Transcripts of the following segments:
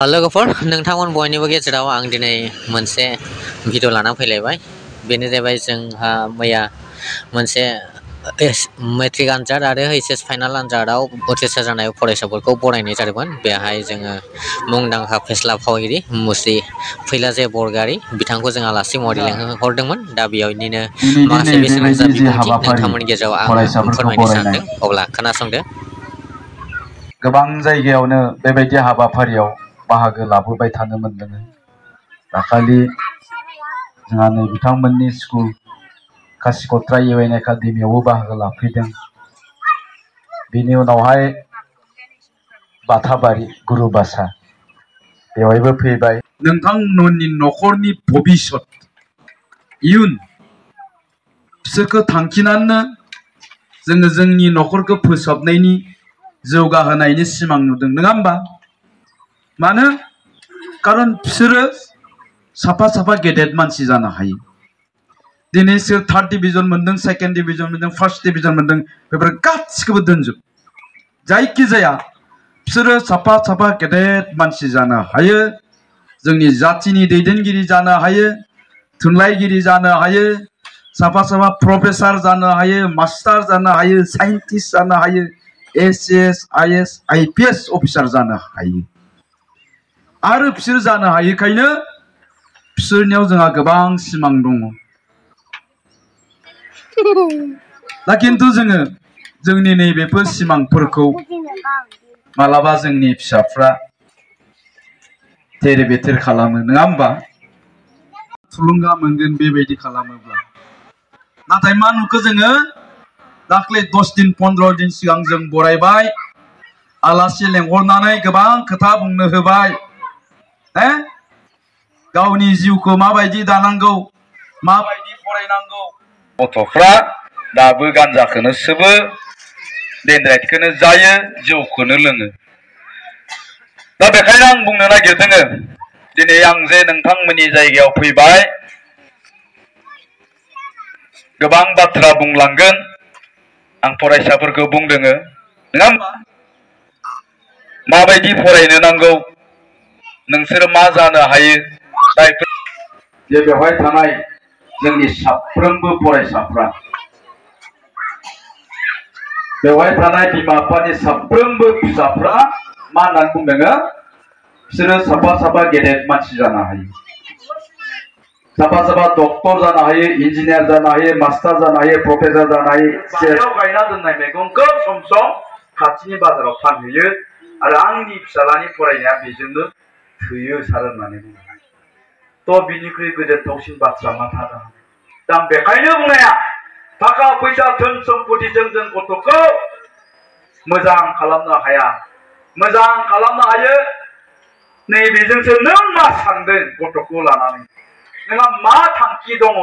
लोगोफोर नोंथांमोन बयनिबो गेजेराव आं दिनै मोनसे भिडिअ लाना फैलायबाय बेनो जाबाय जोंहा मैया मोनसे मेट्रिक आनजाद आरो एचएस फाइनाल आनजादाव उथ्रिसार जानाय फरायसाफोरखौ बरायनाय जादोंमोन। बेहाय जोङो मुंदांखा फेस्ला फावगिरि मुस्रि फैलाजे बरगयारी बिथांखौ जों आलासि महरै लेंहरदोंमोन। दा बेयावनिनो माखासे बेसेन गोसा बिबुंथि नोंथांमोननि गेजेराव आं फोरमायनो सानदों, अब्ला खोनासंदो। गोबां जायगायावनो बेबायदि हाबाफारियाव बाहागो लाबोबाय थानो मोनदों। दाखालि जोंहा नै बिथांमोननि स्कुल कासिकत्रा इउएन एकाडेमियावबो बाहागो लाफैदों। बिनि उनावहाय बाथाबारि गुरुबासा बेवहायबो फैबाय। नोंथांमोननि न'खरनि भबिष्यत इयुन बिसोरखौ थांखिनानै जोङो जोंनि न'खरखौ फोसाबनायनि जौगाहोनायनि सिमां नुदों, नङा होमबा? मानो खारन बिसोरो साफा साफा गेदेर मानसि जानो हायो। दिनै सोर थार्ड डिभिजन मोनदों, सेकेन्ड डिभिजन मोनदों, फार्स्ट डिभिजन मोनदों, बेफोर गासिखौबो दोनजोब। जायखिजाया बिसोरो साफा साफा गेदेर मानसि जानो हायो, जोंनि जातिनि दैदेनगिरि जानो हायो, थुनलाइगिरि जानो हायो, साफा साफा प्रफेसार जानो हायो, मास्टार जानो हायो, साइन्टिस्ट जानो हायो, एसएस आईएएस आईपीएस अफिसार जानो हायो। आरो बिसोर जानो हायैखायनो बिसोरनियाव जोंहा गोबां सिमां दङ। दा खिन्थु जोङो जोंनि नैबेफोर सिमांफोरखौ मालाबा जोंनि फिसाफ्रा तेरे बेथेर खालामो, नङा होमबा? थुलुंगा मोनगोन बेबायदि खालामोब्ला। नाथाय मा नुखो जोङो दाख्लै 10 दिन 15 दिन सिगां जों बरायबाय, आलासि लेंहरनानै गोबां खोथा बुंनो होबाय। गावनि जिउखौ माबायदि दानांगौ, माबायदि फरायनांगौ। गथ'फ्रा दाबो गान्जाखौनो सोबो, डेन्ड्राइटखौनो जायो, जौखौनो लोङो। दा बेखायनो आं बुंनो नागिरदों, दिनै आं जे नोंथांमोननि जायगायाव फैबाय, गोबां बाथ्रा बुंलांगोन। आं फरायसाफोरखौ बुंदों, नङा होमबा? माबायदि फरायनो नांगौ, नोंसोरो मा जानो हायो, जे बेवहाय थानाय जोंनि साफ्रोमबो फरायसाफ्रा, बेवहाय थानाय बिमा बिफानि साफ्रोमबो फिसाफ्रा मा होननानै बुंदों, बिसोरो साफा साफा गेदेर मानसि जानो हायो, साफा साफा डक्टर जानो हायो, इन्जिनियार जानो हायो, मास्टार जानो हायो, प्रफेसर जानो हायो। बारियाव गायना दोननाय मैगंखौ सम सम खाथिनि बाजाराव फानहैयो आरो आंनि फिसालानि फरायनाया बेजोंनो थोयो सार होननानै बुङो। थ' बिनिख्रुइ गोजोनथावसिन बाथ्रा मा थानो हागौ? दा बेखायनो बुंनाया, थाखा फैसा धोन सम्पतिजों जों गथ'खौ मोजां खालामनो हाया। मोजां खालामनो हायो नैबेजोंसो नों मा सानदों गथ'खौ लानानै, नोंहा मा थांखि दङ,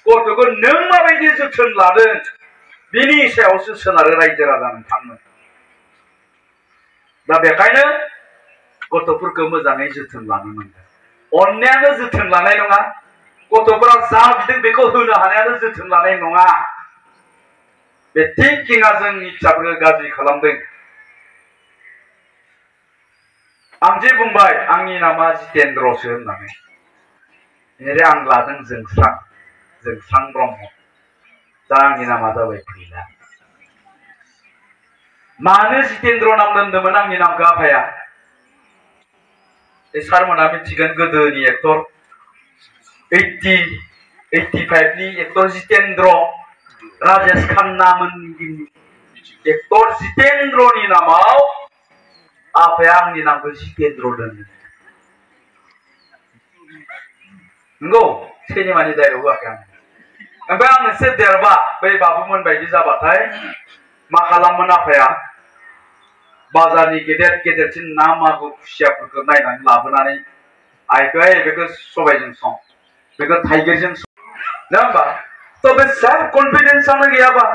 गथ'खौ नों माबायदि जोथोन लादों, बिनि सायावसो सोनारो रायजो राजा नोंथांमोन। दा बेखायनो गथ'फोरखौ मोजाङै जोथोन लानो नांगोन। अन्नायानो जोथोन लानाय नङा, गथ'फोरा जा बिदों बेखौ होनो हानायानो जोथोन लानाय नङा। बे थिंकिंआ जोंनि फिसाफोरखौ गाज्रि खालामदों। आं जे बुंबाय आंनि नामा जितेन्द्रसो होननानै, आं लादों जोंस्रां ब्रह्म। दा आंनि नामा जाबाय फैला। मानो जितेन्द्र नाम दोनदोंमोन आंनि नामखौ आफाया? सारमोना मिथिगोन, गोदोनि एक्टर 85नि एक्टर जितेन्द्र, राजेश खान्ना मोननि एक्टर जितेन्द्रनि नामाव आफाया आंनि नामखौ जितेन्द्र दोनो। नंगौ, सिनेमानि डायलग होआखै आं। ओमफ्राय आं एसे देरबा बै बाबुमोन बायदि जाबाथाय मा खालामोन आफाया, बाजारनि गेदेर गेदेरसिन ना मागुर खुसियाफोरखौ नायनानै लाबोनानै आइखौ बेखौ सबायजों सं, बेखौ थाइगिरजों सं, नङा होमबा? थ' बे सेल्फ कनफिडेन्सआनो गैयाबा,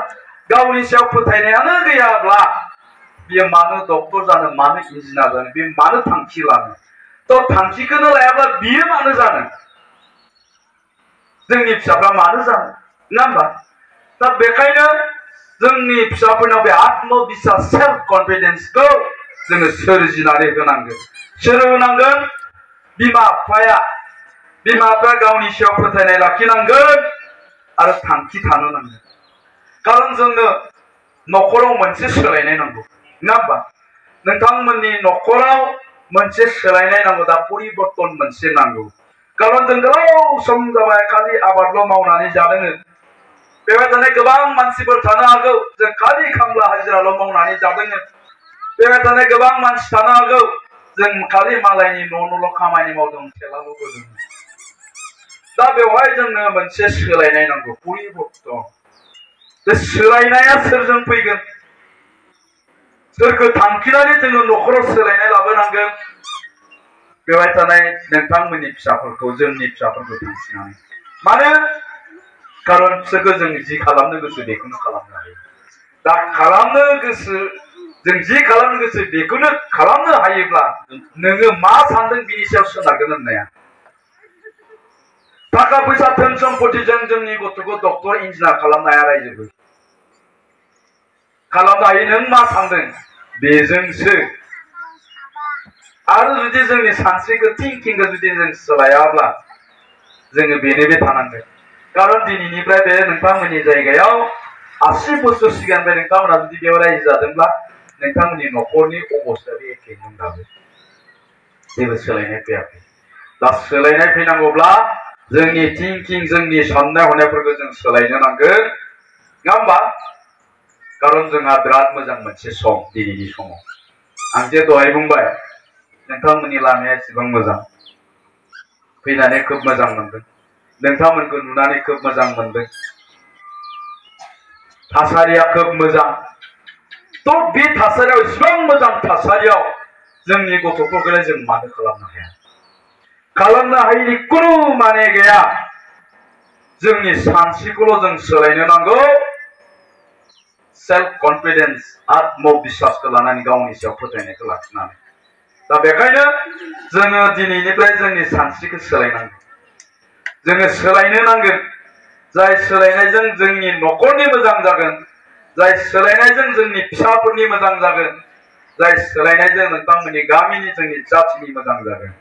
गावनि सायाव फोथायनायानो गैयाब्ला बियो मानो डक्टर जानो, मानो इन्जिनियार जानो, बे मानो थांखि लानो? थ' थांखिखौनो लायाब्ला बियो मानो जानो? जोंनि फिसाफ्रा मानो जानो, नङा होमबा? दा बेखायनो जोंनि फिसाफोरनाव बे आत्मबिश्वास सेल्फ कनफिडेन्सखौ जोङो सोरजिनानै होनांगोन। सोर होनांगोन बिमा बिफाया गावनि सायाव फोथायनाय लाखिनांगोन आरो थांखि थानो नांगोन खारन जोंनो न'खराव मोनसे सोलायनाय नांगौ नङा होमबा नोंथांमोननि न'खराव मोनसे सोलायनाय नांगौ दा परिबर्तन मोनसे नांगौ खारन जों गोलाव सम जाबाय खालि आबादल' मावनानै जादों बेबायदिनो गोबां मानसिफोर थानो हागौ जों खालि खामला हाजिराल' मावनानै जादों बेबायदिनो गोबां मानसि थानो हागौ जों खालि मालायनि न'ल' खामानि मावदों थेलाल' बोदों दा बेवहाय जोंनो मोनसे सोलायनाय नांगौ परिबर्तन बे सोलायनाया सोरजों फैगोन सोरखौ थांखिनानै जोङो न'खराव सोलायनाय लाबोनांगोन बेवहाय थानाय नोंथांमोननि फिसाफोरखौ जोंनि फिसाफोरखौ थांखिनानै मानो खारन बिसोरखौ जों जि खालामनो गोसो बेखौनो खालामनो हायो दा खालामनो गोसो जों जि खालामनो गोसो बेखौनो खालामनो हायोब्ला नोङो मा सानदों बिनि सायाव सोनारगोन होननाया थाखा फैसा धोन सम्पतिजों जोंनि गथ'खौ डक्टर इन्जिनियार खालामनो हाया रायजोबो खालामनो हायो नों मा सानदों बेजोंसो आरो जुदि जोंनि सानस्रिखौ थिंकिंखौ जुदि जों सोलायाब्ला जोङो बेनो बे थानांगोन खारन दिनैनिफ्राय बे नोंथांमोननि जायगायाव 80 बोसोर सिगांनिफ्राय नोंथांमोना जुदि बेयाव रायजो जादोंब्ला नोंथांमोननि न'खरनि अबस्थाया एखेमोन दाबो जेबो सोलायनाय फैयाखै दा सोलायनाय फैनांगौब्ला जोंनि थिंकिं जोंनि साननाय हनायफोरखौ जों सोलायनो नांगोन नङा होमबा खारन जोंहा बिराद मोजां मोनसे सम दिनैनि समाव आं जे दहाय बुंबाय नोंथांमोननि लामाया एसेबां मोजां फैनानै खोब मोजां मोनदों नोंथांमोनखौ नुनानै खोब मोजां मोनदों थासारिया खोब मोजां थ' बे थासारियाव एसेबां मोजां थासारियाव जोंनि गथ'फोरखौलाय जों मानो खालामनो हाया खालामनो हायिनि खुनु माने गैया जोंनि सानस्रिखौल' जों सोलायनो नांगौ सेल्फ कन्फिडेन्स आत्मबिश्वासखौ लानानै गावनि सायाव फोथायनायखौ लाखिनानै दा बेखायनो जोङो दिनैनिफ्राय जोंनि सानस्रिखौ सोलायनांगौ जोङो सोलायनो नांगोन जाय सोलायनायजों जोंनि न'खरनि मोजां जागोन जाय सोलायनायजों जोंनि फिसाफोरनि मोजां जागोन जाय सोलायनायजों नोंथांमोननि गामिनि जोंनि जाथिनि मोजां जागोन